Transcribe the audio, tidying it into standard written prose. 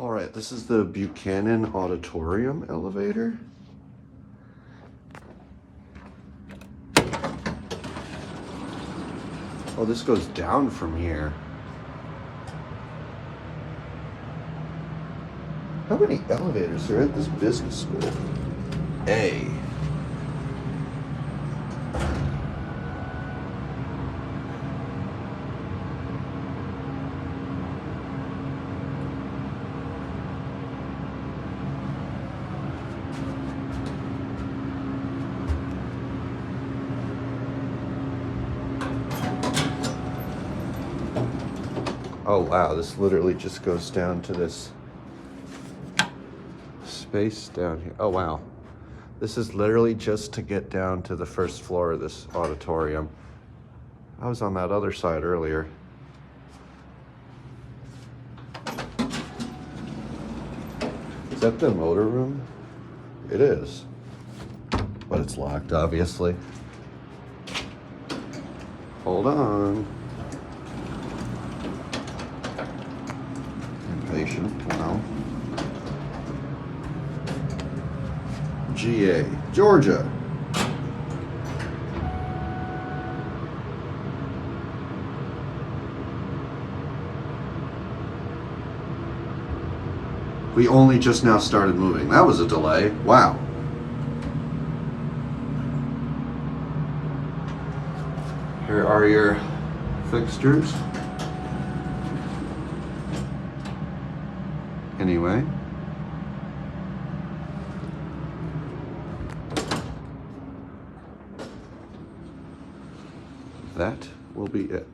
All right, this is the Buchanan Auditorium elevator. Oh, this goes down from here. How many elevators are at this business school? A. Oh wow, this literally just goes down to this space down here. Oh wow. This is literally just to get down to the first floor of this auditorium. I was on that other side earlier. Is that the motor room? It is. But it's locked, obviously. Hold on. Impatient, wow. GA, Georgia. We only just now started moving. That was a delay. Wow. Here are your fixtures. Anyway. That will be it.